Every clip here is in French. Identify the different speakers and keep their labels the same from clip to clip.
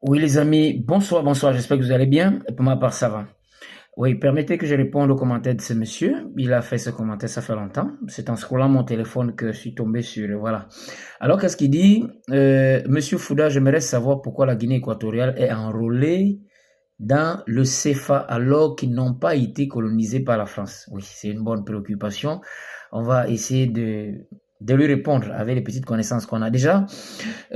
Speaker 1: Oui, les amis, bonsoir, bonsoir, j'espère que vous allez bien. Pour ma part, ça va. Oui, permettez que je réponde aux commentaires de ce monsieur. Il a fait ce commentaire, ça fait longtemps. C'est en scrollant mon téléphone que je suis tombé sur, voilà. Alors, qu'est-ce qu'il dit? Monsieur Fouda, j'aimerais savoir pourquoi la Guinée équatoriale est enrôlée dans le CFA alors qu'ils n'ont pas été colonisés par la France. Oui, c'est une bonne préoccupation. On va essayer de lui répondre avec les petites connaissances qu'on a déjà.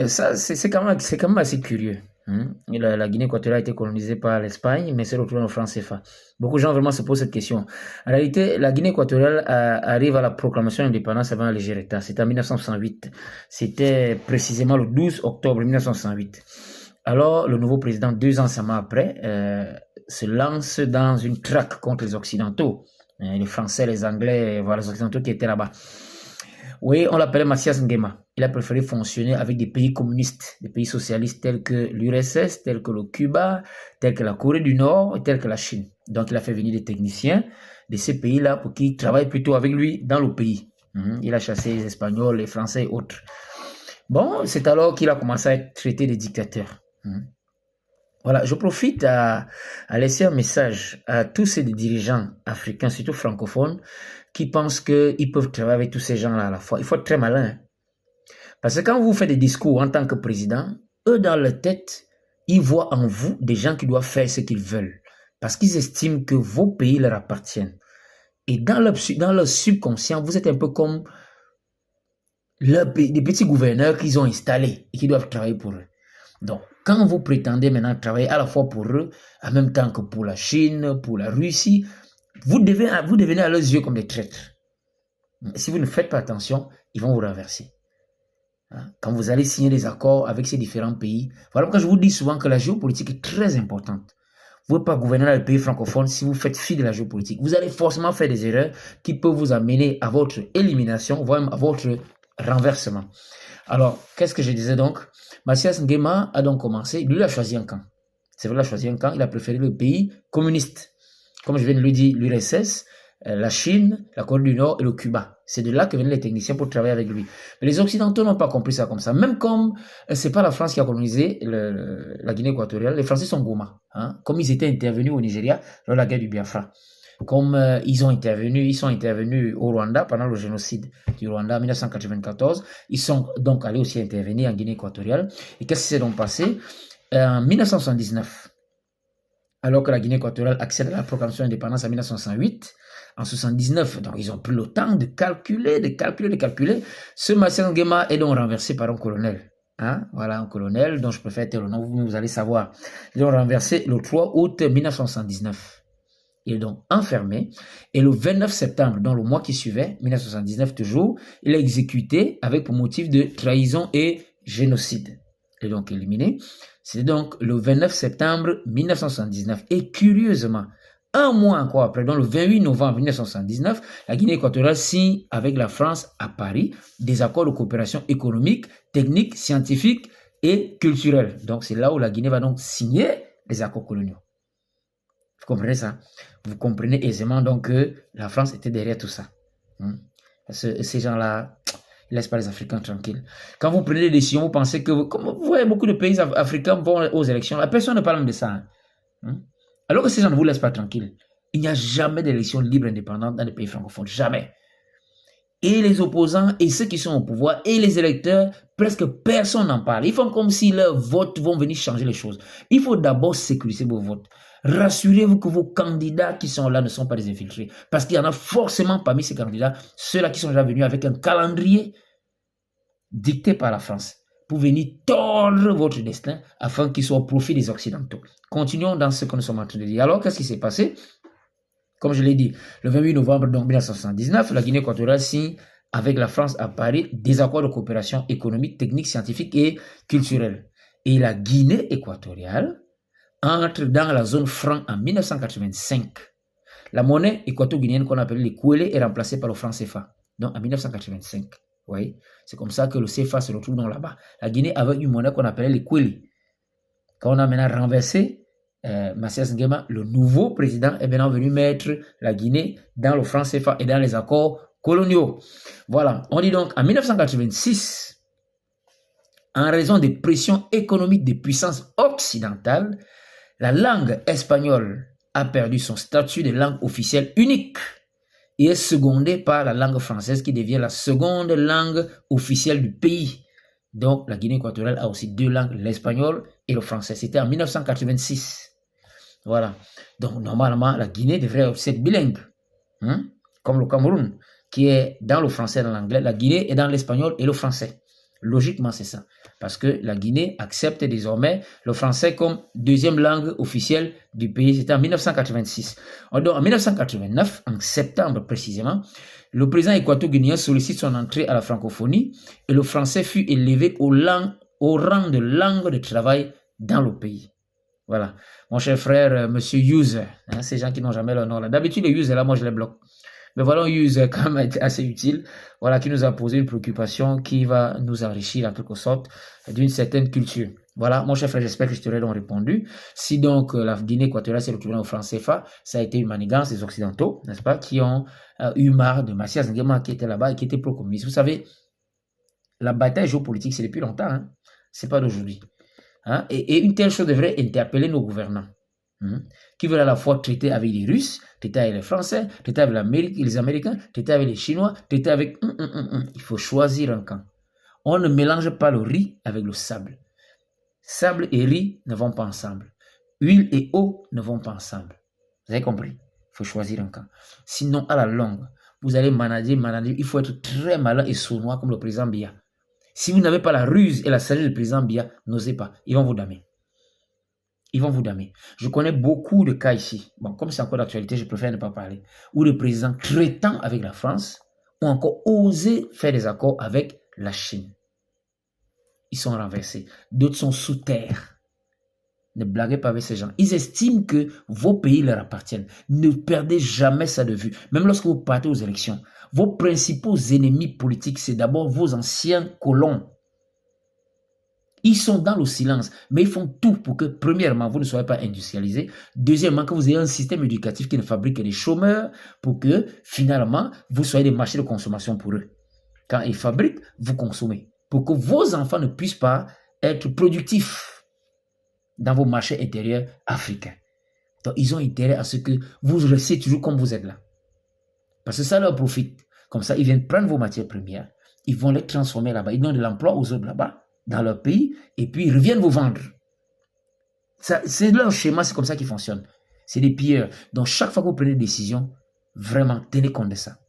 Speaker 1: Ça, c'est quand même assez curieux. Hein. La Guinée équatoriale a été colonisée par l'Espagne, mais c'est retrouvé en France CFA. Beaucoup de gens vraiment se posent cette question. En réalité, la Guinée équatoriale arrive à la proclamation d'indépendance avant l'Algérie. C'était en 1968. C'était précisément le 12 octobre 1968. Alors, le nouveau président, 2 ans seulement après, se lance dans une traque contre les Occidentaux. Les Français, les Anglais, voilà, les Occidentaux qui étaient là-bas. Oui, on l'appelait Mathias Nguema. Il a préféré fonctionner avec des pays communistes, des pays socialistes tels que l'URSS, tels que le Cuba, tels que la Corée du Nord, tels que la Chine. Donc, il a fait venir des techniciens de ces pays-là pour qu'ils travaillent plutôt avec lui dans le pays. Il a chassé les Espagnols, les Français et autres. Bon, c'est alors qu'il a commencé à être traité de dictateur. Voilà, je profite à laisser un message à tous ces dirigeants africains, surtout francophones, qui pensent qu'ils peuvent travailler avec tous ces gens-là à la fois. Il faut être très malin. Parce que quand vous faites des discours en tant que président, eux, dans leur tête, ils voient en vous des gens qui doivent faire ce qu'ils veulent. Parce qu'ils estiment que vos pays leur appartiennent. Et dans leur subconscient, vous êtes un peu comme des petits gouverneurs qu'ils ont installés et qui doivent travailler pour eux. Donc, quand vous prétendez maintenant travailler à la fois pour eux, en même temps que pour la Chine, pour la Russie, vous devenez à leurs yeux comme des traîtres. Si vous ne faites pas attention, ils vont vous renverser. Quand vous allez signer des accords avec ces différents pays, voilà pourquoi je vous dis souvent que la géopolitique est très importante. Vous ne pouvez pas gouverner dans le pays francophone si vous faites fi de la géopolitique. Vous allez forcément faire des erreurs qui peuvent vous amener à votre élimination, voire même à votre renversement. Alors, qu'est-ce que je disais donc? Mathias Nguema a donc commencé, lui il a choisi un camp. C'est vrai, il a choisi un camp, il a préféré le pays communiste. Comme je viens de le dire, l'URSS, la Chine, la Corée du Nord et le Cuba. C'est de là que venaient les techniciens pour travailler avec lui. Mais les Occidentaux n'ont pas compris ça comme ça. Même comme c'est pas la France qui a colonisé la Guinée équatoriale, les Français sont gourmands. Comme ils étaient intervenus au Nigeria lors de la guerre du Biafra. Comme ils sont intervenus au Rwanda pendant le génocide du Rwanda en 1994. Ils sont donc allés aussi intervenir en Guinée équatoriale. Et qu'est-ce qui s'est donc passé? En 1979, alors que la Guinée équatoriale accède à la proclamation d'indépendance en 1968, en 79, donc ils ont pris le temps de calculer. Ce Mathias Nguema est donc renversé par un colonel. Voilà, un colonel dont je préfère taire le nom, vous allez savoir. Ils l'ont renversé le 3 août 1979. Il est donc enfermé. Et le 29 septembre, dans le mois qui suivait, 1979 toujours, il est exécuté avec pour motif de trahison et génocide. Il est donc éliminé. C'était donc le 29 septembre 1979. Et curieusement, un mois encore après, donc le 28 novembre 1979, la Guinée équatoriale signe avec la France à Paris des accords de coopération économique, technique, scientifique et culturelle. Donc c'est là où la Guinée va donc signer les accords coloniaux. Vous comprenez ça? Vous comprenez aisément donc que la France était derrière tout ça. Parce que ces gens-là, ils ne laissent pas les Africains tranquilles. Quand vous prenez des décisions, vous pensez que, comme vous voyez, beaucoup de pays africains vont aux élections. La personne ne parle de ça. Alors que ces gens ne vous laissent pas tranquilles. Il n'y a jamais d'élection libre et indépendante dans les pays francophones. Jamais. Et les opposants et ceux qui sont au pouvoir et les électeurs, presque personne n'en parle. Ils font comme si leurs votes vont venir changer les choses. Il faut d'abord sécuriser vos votes. Rassurez-vous que vos candidats qui sont là ne sont pas des infiltrés. Parce qu'il y en a forcément parmi ces candidats, ceux-là qui sont déjà venus avec un calendrier dicté par la France pour venir tordre votre destin afin qu'il soit au profit des Occidentaux. Continuons dans ce que nous sommes en train de dire. Alors, qu'est-ce qui s'est passé? Comme je l'ai dit, le 28 novembre 1979, la Guinée équatoriale signe avec la France à Paris des accords de coopération économique, technique, scientifique et culturelle. Et la Guinée équatoriale entre dans la zone franc en 1985. La monnaie équato-guinéenne qu'on appelle les kouélé est remplacée par le franc CFA. Donc en 1985. Oui, c'est comme ça que le CFA se retrouve dans là-bas. La Guinée avait une monnaie qu'on appelait les kouélé. Quand on a maintenant renversé Mathias Nguema, le nouveau président, est maintenant venu mettre la Guinée dans le franc CFA et dans les accords coloniaux. Voilà, on dit donc en 1986, en raison des pressions économiques des puissances occidentales, la langue espagnole a perdu son statut de langue officielle unique et est secondée par la langue française qui devient la seconde langue officielle du pays. Donc, la Guinée équatoriale a aussi deux langues, l'espagnol et le français. C'était en 1986. Voilà. Donc, normalement, la Guinée devrait être bilingue, hein? Comme le Cameroun, qui est dans le français et dans l'anglais. La Guinée est dans l'espagnol et le français. Logiquement, c'est ça. Parce que la Guinée accepte désormais le français comme deuxième langue officielle du pays. C'était en 1986. Donc, en 1989, en septembre précisément, le président équato-guinéen sollicite son entrée à la francophonie et le français fut élevé au rang de langue de travail dans le pays. Voilà. Mon cher frère, monsieur User, hein, ces gens qui n'ont jamais leur nom là. D'habitude, les User là, moi je les bloque. Mais voilà un user quand même assez utile, voilà, qui nous a posé une préoccupation qui va nous enrichir en quelque sorte d'une certaine culture. Voilà, mon cher frère, j'espère que je t'aurai donc répondu. Si donc la Guinée équatoriale s'est retrouvée au franc CFA, ça a été une manigance des Occidentaux, n'est-ce pas, qui ont eu marre de Mathias Nguema qui était là-bas et qui était pro-communiste. Vous savez, la bataille géopolitique, c'est depuis longtemps, hein? C'est pas d'aujourd'hui. Hein? Et une telle chose devrait interpeller nos gouvernants. Qui veulent à la fois traiter avec les Russes, traiter avec les Français, traiter avec les Américains, traiter avec les Chinois, traiter avec... Il faut choisir un camp. On ne mélange pas le riz avec le sable. Sable et riz ne vont pas ensemble. Huile et eau ne vont pas ensemble. Vous avez compris? Il faut choisir un camp. Sinon, à la longue, vous allez manager. Il faut être très malin et sournois comme le président Biya. Si vous n'avez pas la ruse et la sagesse du président Biya, n'osez pas. Ils vont vous damer. Ils vont vous damer. Je connais beaucoup de cas ici. Bon, comme c'est encore d'actualité, je préfère ne pas parler. Où les présidents traitant avec la France ont encore osé faire des accords avec la Chine. Ils sont renversés. D'autres sont sous terre. Ne blaguez pas avec ces gens. Ils estiment que vos pays leur appartiennent. Ne perdez jamais ça de vue. Même lorsque vous partez aux élections, vos principaux ennemis politiques, c'est d'abord vos anciens colons. Ils sont dans le silence, mais ils font tout pour que, premièrement, vous ne soyez pas industrialisés. Deuxièmement, que vous ayez un système éducatif qui ne fabrique que des chômeurs pour que, finalement, vous soyez des marchés de consommation pour eux. Quand ils fabriquent, vous consommez. Pour que vos enfants ne puissent pas être productifs dans vos marchés intérieurs africains. Donc, ils ont intérêt à ce que vous restiez toujours comme vous êtes là. Parce que ça leur profite. Comme ça, ils viennent prendre vos matières premières. Ils vont les transformer là-bas. Ils donnent de l'emploi aux autres là-bas, dans leur pays, et puis ils reviennent vous vendre. C'est leur schéma, c'est comme ça qu'ils fonctionnent. C'est des pilleurs. Donc chaque fois que vous prenez des décisions, vraiment, tenez compte de ça.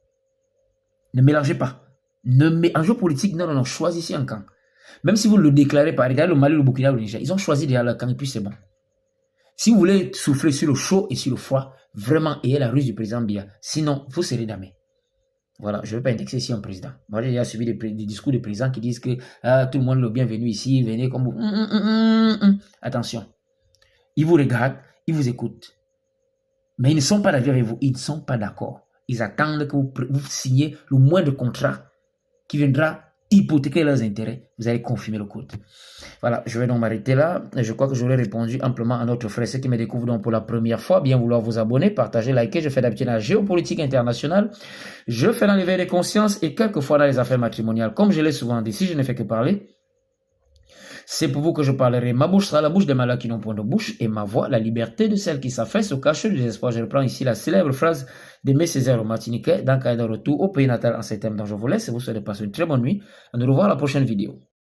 Speaker 1: Ne mélangez pas. En jeu politique, non, choisissez un camp. Même si vous le déclarez pas, regardez le Mali, le Burkina, le Niger, ils ont choisi déjà leur camp et puis c'est bon. Si vous voulez souffler sur le chaud et sur le froid, vraiment, ayez la ruse du président Biya. Sinon, vous serez damné. Voilà, je ne vais pas indexer ici un président. Moi, j'ai déjà suivi des discours de présidents qui disent que tout le monde est le bienvenu ici, venez comme vous. Attention. Ils vous regardent, ils vous écoutent. Mais ils ne sont pas d'accord avec vous, ils ne sont pas d'accord. Ils attendent que vous signiez le moindre contrat qui viendra hypothéquer leurs intérêts. Vous allez confirmer le code. Voilà, je vais donc m'arrêter là. Je crois que j'aurais répondu amplement à notre frère. Ceux qui me découvrent donc pour la première fois, bien vouloir vous abonner, partager, liker. Je fais d'habitude la géopolitique internationale. Je fais dans l'éveil des consciences et quelquefois dans les affaires matrimoniales. Comme je l'ai souvent dit, si je ne fais que parler, c'est pour vous que je parlerai. Ma bouche sera la bouche des malades qui n'ont point de bouche et ma voix, la liberté de celle qui s'affaisse au cachot du désespoir. Je reprends ici la célèbre phrase d'Aimé Césaire au Martiniquais dans Cahiers de retour au pays natal en ces thèmes dont je vous laisse et vous souhaite de passer une très bonne nuit. À nous revoir à la prochaine vidéo.